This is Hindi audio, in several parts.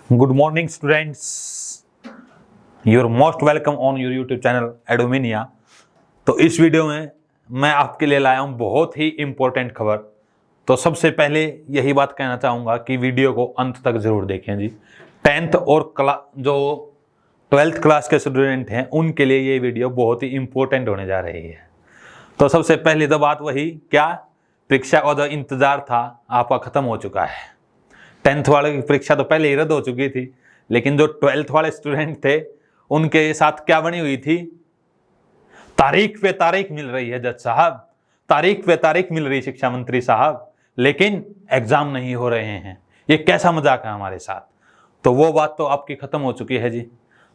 Good morning, students. You're most welcome on your YouTube channel एडोमिनिया। तो इस वीडियो में मैं आपके लिए लाया हूं बहुत ही इम्पोर्टेंट खबर। तो सबसे पहले यही बात कहना चाहूँगा कि वीडियो को अंत तक जरूर देखें जी। 10th और जो 12th क्लास के स्टूडेंट हैं उनके लिए ये वीडियो बहुत ही इम्पोर्टेंट होने जा रही है। तो सबसे पहले तो बात वही, क्या परीक्षा का जो इंतज़ार था आपका ख़त्म हो चुका है। 10th वाले की परीक्षा तो पहले ही रद्द हो चुकी थी, लेकिन जो 12th वाले स्टूडेंट थे उनके साथ क्या बनी हुई थी, तारीख पे तारीख मिल रही है जज साहब, तारीख पे तारीख मिल रही शिक्षा मंत्री साहब, लेकिन एग्जाम नहीं हो रहे हैं। ये कैसा मजाक है हमारे साथ। तो वो बात तो आपकी खत्म हो चुकी है जी।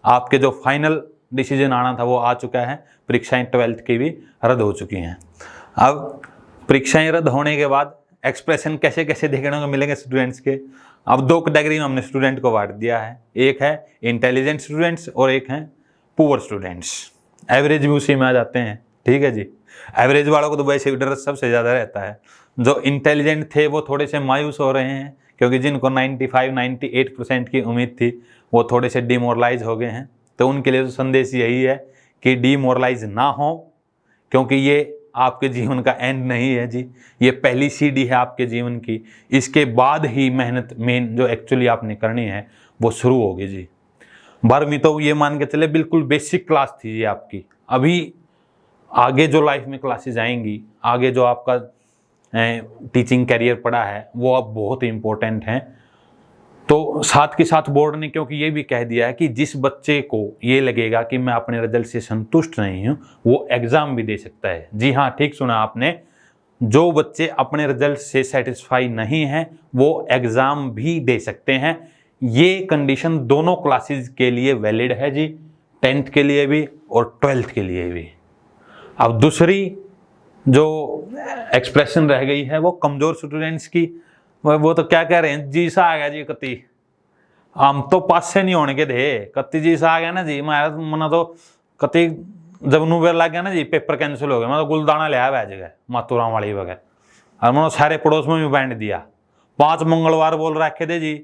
आपके जो फाइनल डिसीजन आना था वो आ चुका है। परीक्षाएं 12th की भी रद्द हो चुकी हैं। अब परीक्षाएं रद्द होने के बाद एक्सप्रेशन कैसे कैसे देखने को मिलेंगे स्टूडेंट्स के। अब दो कैटेगरी में हमने स्टूडेंट को बांट दिया है, एक है इंटेलिजेंट स्टूडेंट्स और एक है पुअर स्टूडेंट्स। एवरेज भी उसी में आ जाते हैं, ठीक है जी। एवरेज वालों को तो वैसे भी डर सबसे ज़्यादा रहता है। जो इंटेलिजेंट थे वो थोड़े से मायूस हो रहे हैं, क्योंकि जिनको 95-98% की उम्मीद थी वो थोड़े से डिमोरलाइज हो गए हैं। तो उनके लिए तो संदेश यही है कि डिमोरलाइज ना हो, क्योंकि ये आपके जीवन का एंड नहीं है जी। ये पहली सीढ़ी है आपके जीवन की। इसके बाद ही मेहनत मेन जो एक्चुअली आपने करनी है वो शुरू होगी जी। 12वीं तो ये मान के चले बिल्कुल बेसिक क्लास थी जी आपकी। अभी आगे जो लाइफ में क्लासेस आएंगी, आगे जो आपका टीचिंग करियर पड़ा है वो अब बहुत इम्पोर्टेंट हैं। तो साथ के साथ बोर्ड ने क्योंकि ये भी कह दिया है कि जिस बच्चे को ये लगेगा कि मैं अपने रिजल्ट से संतुष्ट नहीं हूँ वो एग्ज़ाम भी दे सकता है। जी हाँ, ठीक सुना आपने। जो बच्चे अपने रिजल्ट से सेटिस्फाई नहीं हैं वो एग्ज़ाम भी दे सकते हैं। ये कंडीशन दोनों क्लासेस के लिए वैलिड है जी, 10th के लिए भी और 12th के लिए भी। अब दूसरी जो एक्सप्रेशन रह गई है वो कमज़ोर स्टूडेंट्स की। वो तो क्या कह रहे हैं, जी सा आ गया जी कति, हम तो पास से नहीं होने के थे, कति जी सा आ गया ना जी। मैं तो कति जब नूबेर लग गया ना जी पेपर कैंसिल हो गया। मैं तो गुलदाना लिया बैज गए मातूराम वाली वगैरह, और मैंने सारे पड़ोस में भी बांट दिया। 5 मंगलवार बोल रखे थे जी,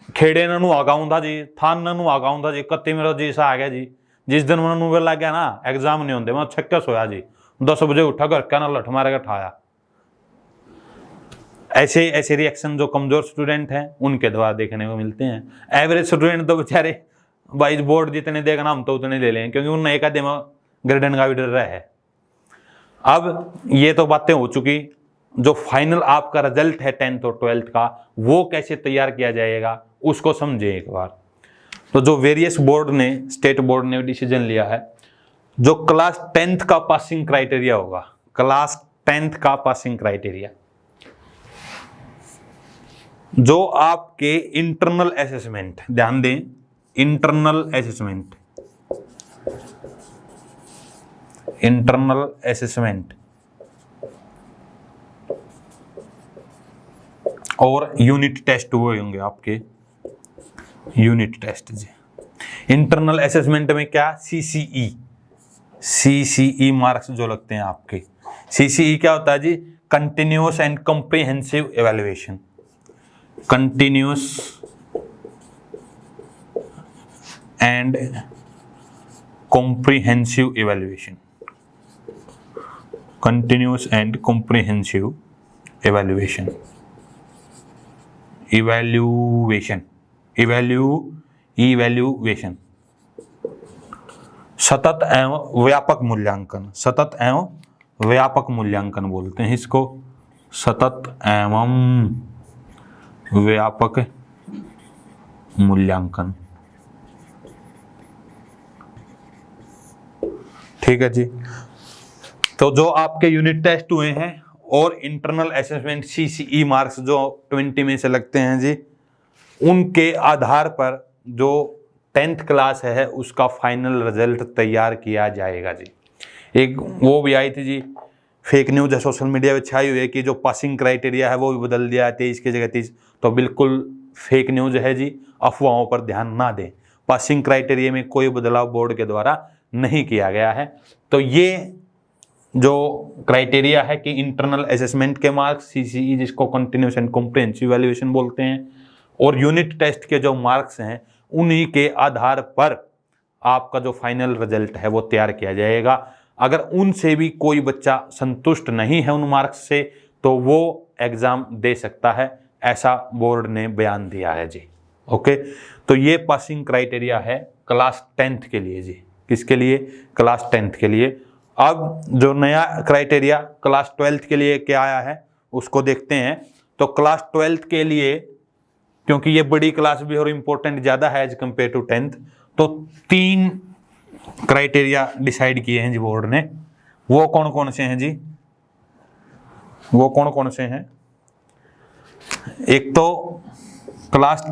खेड़े नू आगाऊँ था जी, थान नू आगाऊँ था जी, कति मेरा जी सा आ गया जी। जिस दिन मैंने नूबेर लग गया ना एग्जाम नहीं होते, मैं छक्के सोया जी। 10 बजे उठा कर क्या ना लठ मारे का ठाया। ऐसे रिएक्शन जो कमजोर स्टूडेंट हैं उनके द्वारा देखने को मिलते हैं। एवरेज स्टूडेंट तो बेचारे भाई बोर्ड जितने देखना हम तो उतने ले लें, क्योंकि उन्हें एक आधे में ग्रेडन का भी डर रहा है। अब ये तो बातें हो चुकी। जो फाइनल आपका रिजल्ट है 10th और 12th का वो कैसे तैयार किया जाएगा उसको समझे एक बार। तो जो वेरियस बोर्ड ने, स्टेट बोर्ड ने डिसीजन लिया है, जो क्लास 10th का पासिंग क्राइटेरिया होगा, क्लास 10th का पासिंग क्राइटेरिया, जो आपके इंटरनल असेसमेंट, ध्यान दें इंटरनल असेसमेंट, इंटरनल असेसमेंट और यूनिट टेस्ट हुए होंगे आपके, यूनिट टेस्ट जी। इंटरनल असेसमेंट में क्या, सीसीई मार्क्स जो लगते हैं आपके। सीसीई क्या होता है जी, continuous and comprehensive evaluation, continuous and comprehensive evaluation, continuous and comprehensive evaluation, evaluation, सतत एवं व्यापक मूल्यांकन, सतत एवं व्यापक मूल्यांकन बोलते हैं इसको, सतत एवं व्यापक मूल्यांकन, ठीक है जी। तो जो आपके यूनिट टेस्ट हुए हैं और इंटरनल असेसमेंट सीसीई मार्क्स जो 20 में से लगते हैं जी, उनके आधार पर जो 10th क्लास है उसका फाइनल रिजल्ट तैयार किया जाएगा जी। एक वो भी आई थी जी फेक न्यूज है, सोशल मीडिया पे छाई हुई है कि जो पासिंग क्राइटेरिया है वो भी बदल दिया है 23 की जगह 30। तो बिल्कुल फेक न्यूज है जी, अफवाहों पर ध्यान ना दें। पासिंग क्राइटेरिया में कोई बदलाव बोर्ड के द्वारा नहीं किया गया है। तो ये जो क्राइटेरिया है कि इंटरनल असेसमेंट के मार्क्स सीसीई, जिसको कंटिन्यूअस एंड कॉम्प्रिहेंसिव इवैल्यूएशन बोलते हैं, और यूनिट टेस्ट के जो मार्क्स हैं उन्हीं के आधार पर आपका जो फाइनल रिजल्ट है वो तैयार किया जाएगा। अगर उनसे भी कोई बच्चा संतुष्ट नहीं है उन मार्क्स से तो वो एग्ज़ाम दे सकता है, ऐसा बोर्ड ने बयान दिया है जी। ओके, तो ये पासिंग क्राइटेरिया है क्लास 10th के लिए जी। किसके लिए? क्लास 10th के लिए। अब जो नया क्राइटेरिया क्लास 12th के लिए क्या आया है उसको देखते हैं। तो क्लास 12th के लिए, क्योंकि ये बड़ी क्लास भी और इम्पोर्टेंट ज़्यादा है एज कम्पेयर टू 10th, तो 3 क्राइटेरिया डिसाइड किए हैं जी बोर्ड ने। वो कौन कौन से हैं जी? वो कौन कौन से हैं? एक तो class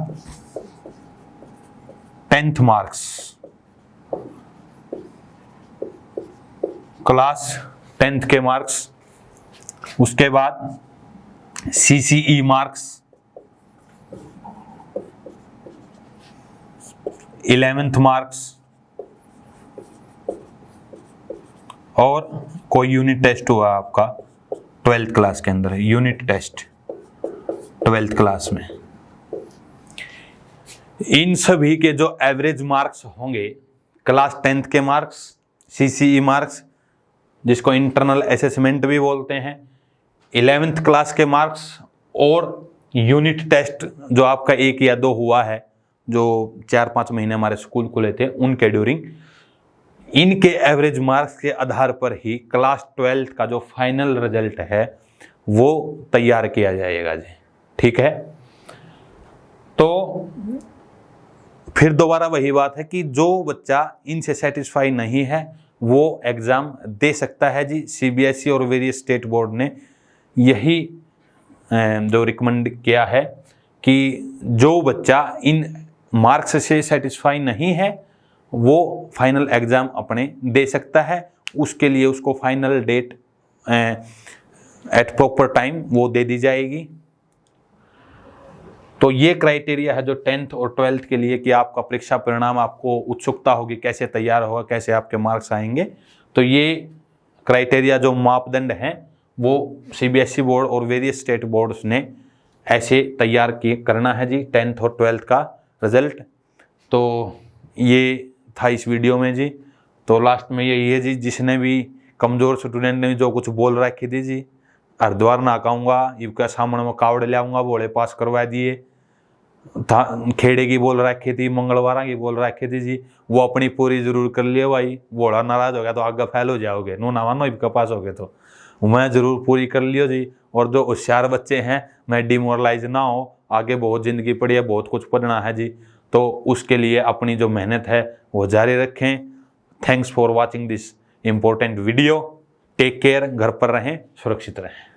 10th marks, class 10th के मार्क्स, उसके बाद CCE मार्क्स, 11th मार्क्स और कोई यूनिट टेस्ट हुआ आपका 12th क्लास के अंदर, यूनिट टेस्ट 12th क्लास में। इन सभी के जो एवरेज मार्क्स होंगे, क्लास 10th के मार्क्स, CCE मार्क्स जिसको इंटरनल असेसमेंट भी बोलते हैं, 11th क्लास के मार्क्स और यूनिट टेस्ट जो आपका 1 या 2 हुआ है, जो 4-5 महीने हमारे स्कूल खुले थे उनके ड्यूरिंग, इनके एवरेज मार्क्स के आधार पर ही क्लास 12th का जो फाइनल रिजल्ट है वो तैयार किया जाएगा जी। ठीक है, तो फिर दोबारा वही बात है कि जो बच्चा इनसे सेटिस्फाई नहीं है वो एग्ज़ाम दे सकता है जी। CBSE और वेरियस स्टेट बोर्ड ने यही जो रिकमेंड किया है कि जो बच्चा इन मार्क्स से सेटिस्फाई नहीं है वो फाइनल एग्ज़ाम अपने दे सकता है। उसके लिए उसको final date at proper time वो दे दी जाएगी। तो ये क्राइटेरिया है जो 10th और 12th के लिए कि आपका परीक्षा परिणाम, आपको उत्सुकता होगी कैसे तैयार होगा, कैसे आपके मार्क्स आएंगे। तो ये क्राइटेरिया जो मापदंड हैं वो CBSE बोर्ड और वेरियस स्टेट बोर्ड्स ने ऐसे तैयार करना है जी 10th और 12th का रिजल्ट। तो ये था इस वीडियो में जी। तो लास्ट में यही है जी, जिसने भी कमज़ोर स्टूडेंट ने जो कुछ बोल रखी थी जी, हरिद्वार ना कहूँगा, इनका सामने में कावड़ ले आऊँगा, बोले पास करवा दिए था, खेड़े की बोल रखी थी, मंगलवार की बोल रखी थी जी, वो अपनी पूरी जरूर कर लियो भाई। बोला नाराज हो गया तो आगे फैल हो जाओगे, नो ना मानो इनका पास हो गए तो मैं जरूर पूरी कर लियो जी। और जो होशियार बच्चे हैं मैं डिमोरलाइज ना हो, आगे बहुत ज़िंदगी पड़ी है, बहुत कुछ पढ़ना है जी। तो उसके लिए अपनी जो मेहनत है वो जारी रखें। Thanks for watching this important video. Take care, घर पर रहें, सुरक्षित रहें।